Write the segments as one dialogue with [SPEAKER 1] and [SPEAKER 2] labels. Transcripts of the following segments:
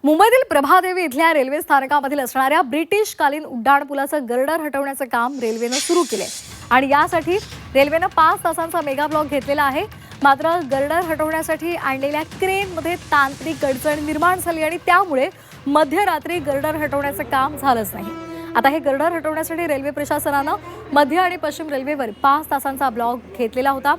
[SPEAKER 1] मुंबईतील प्रभादेवी इथल्या रेल्वे स्थानकामधील असणाऱ्या ब्रिटिशकालीन उड्डाणपुलाचं गर्डर हटवण्याचं काम रेल्वेनं सुरू केलंय आणि यासाठी रेल्वेनं 5 तासांचा मेगा ब्लॉक घेतलेला आहे। मात्र गर्डर हटवण्यासाठी आणलेल्या क्रेनमध्ये तांत्रिक अडचण निर्माण झाली आणि त्यामुळे मध्यरात्री गर्डर हटवण्याचं काम झालंच नाही। आता हे गर्डर हटवण्यासाठी रेल्वे प्रशासनानं मध्य आणि पश्चिम रेल्वेवर 5 तासांचा ब्लॉक घेतलेला होता।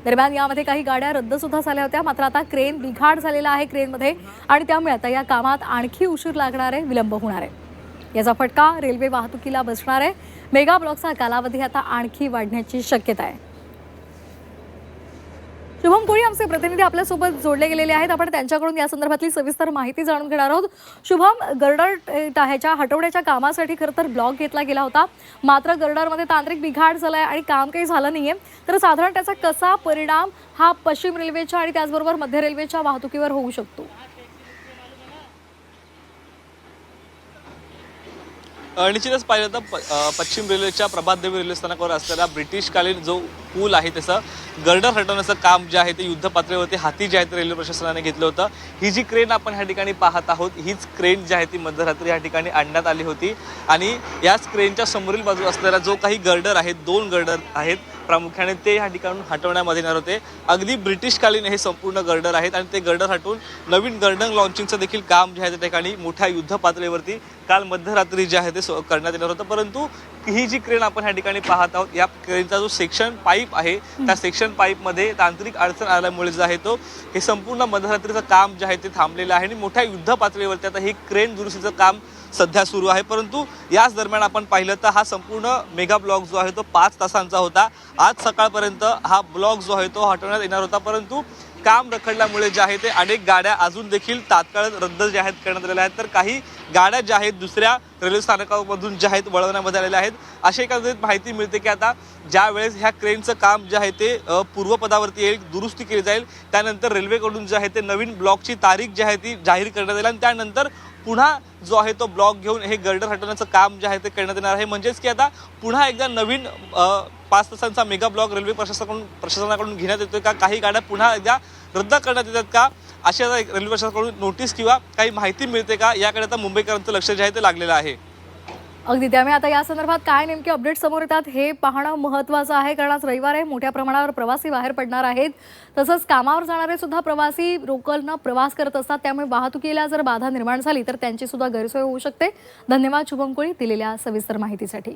[SPEAKER 1] दरम्यान यामध्ये काही गाड्या रद्द सुद्धा झाल्या होत्या। मात्र आता क्रेन बिघाड झालेला आहे क्रेनमध्ये आणि त्यामुळे आता या कामात आणखी उशीर लागणार आहे, विलंब होणार आहे। याचा फटका रेल्वे वाहतुकीला बसणार आहे। मेगा ब्लॉकचा कालावधी आता आणखी वाढण्याची शक्यता आहे। शुभम कोळी आमचे प्रतिनिधी आपल्यासोबत जोडले गेलेले आहेत। आपण त्यांच्याकडून या संदर्भातली सविस्तर माहिती जाणून घेणार आहोत। शुभम, गर्डर ह्याच्या हटवण्याच्या कामासाठी खरं तर ब्लॉक घेतला गेला होता, मात्र गर्डरमध्ये तांत्रिक बिघाड झालाय आणि काम काही झालं नाहीये। तर साधारण त्याचा कसा परिणाम हा पश्चिम रेल्वेच्या आणि त्याचबरोबर मध्य रेल्वेच्या वाहतुकीवर होऊ शकतो?
[SPEAKER 2] निश्चितच पाहिलं तर पश्चिम रेल्वेच्या प्रभादेवी रेल्वे स्थानकावर असलेला ब्रिटिशकालीन जो पूल आहे त्याचं गर्डर हटवण्याचं काम जे आहे ते युद्ध पातळीवरती हाती जे आहे ते रेल्वे प्रशासनाने घेतलं होतं। ही जी क्रेन आपण ह्या ठिकाणी पाहत आहोत, हीच क्रेन जी आहे ती मध्यरात्री या ठिकाणी आणण्यात आली होती आणि याच क्रेनच्या समोरील बाजू असलेला जो काही गर्डर आहे, 2 गर्डर आहेत प्रामुख्याने, ते ह्या ठिकाणून हटवण्यामध्ये येणार होते। अगदी ब्रिटिशकालीन हे संपूर्ण गर्डर आहेत आणि ते गर्डर हटवून नवीन गर्डर लॉन्चिंगचं देखील काम जे आहे त्या ठिकाणी मोठ्या युद्ध पातळीवरती काल मध्यरात्री जे आहे ते करण्यात येणार होतं। परंतु ही जी क्रेन आपण ह्या ठिकाणी पाहत आहोत, या क्रेनचा जो सेक्शन पाईप आहे त्या सेक्शन पाईपमध्ये तांत्रिक अडचण आल्यामुळे जे आहे तो हे संपूर्ण मध्यरात्रीचं काम जे आहे ते थांबलेलं आहे आणि मोठ्या युद्ध पातळीवरती आता हे क्रेन दुरुस्तीचं काम सध्या सुरू आहे। परंतु याच दरम्यान आपण पाहिलं तर हा संपूर्ण मेगा ब्लॉक जो आहे तो 5 तासांचा होता। आज सकाळपर्यंत हा ब्लॉक जो आहे तो हटवण्यात येणार होता, परंतु काम रखडल्यामुळे जे आहे ते अनेक गाड्या अजून देखील तात्काळ रद्द जे आहेत करण्यात आलेल्या आहेत। तर काही गाड्या ज्या आहेत दुसऱ्या रेल्वे स्थानकामधून ज्या आहेत वळवण्यामध्ये आलेल्या आहेत। अशी एकंदरीत माहिती मिळते की आता ज्या वेळेस ह्या क्रेनचं काम जे आहे ते पूर्वपदावरती येईल, दुरुस्ती केली जाईल, त्यानंतर रेल्वेकडून जे आहे ते नवीन ब्लॉकची तारीख जी आहे ती जाहीर करण्यात येईल आणि त्यानंतर पुन्हा जो आहे तो ब्लॉक घेऊन हे गर्डर हटवण्याचं काम जे आहे ते करण्यात येणार आहे। म्हणजेच की आता पुन्हा एकदा नवीन 5 तासांचा मेगा ब्लॉक रेल्वे प्रशासनाकडून घेण्यात येतोय का, काही गाड्या पुन्हा एकदा रद्द करण्यात येतात का, अशी आता रेल्वे प्रशासनाकडून नोटीस किंवा काही माहिती मिळते का, याकडे आता मुंबईकरांचं लक्ष जे आहे ते लागलेलं आहे।
[SPEAKER 1] अगदी, त्यामुळे आता या संदर्भात काय नेमके अपडेट समोर येतात हे पाहणं महत्त्वाचं आहे, कारण आज रविवार आहे, मोठ्या प्रमाणावर प्रवासी बाहेर पडणार आहेत। तसंच कामावर जाणारे सुद्धा प्रवासी लोकलनं प्रवास करत असतात, त्यामुळे वाहतुकीला जर बाधा निर्माण झाली तर त्यांची सुद्धा गैरसोय होऊ शकते। धन्यवाद शुभम कोळी दिलेल्या सविस्तर माहितीसाठी।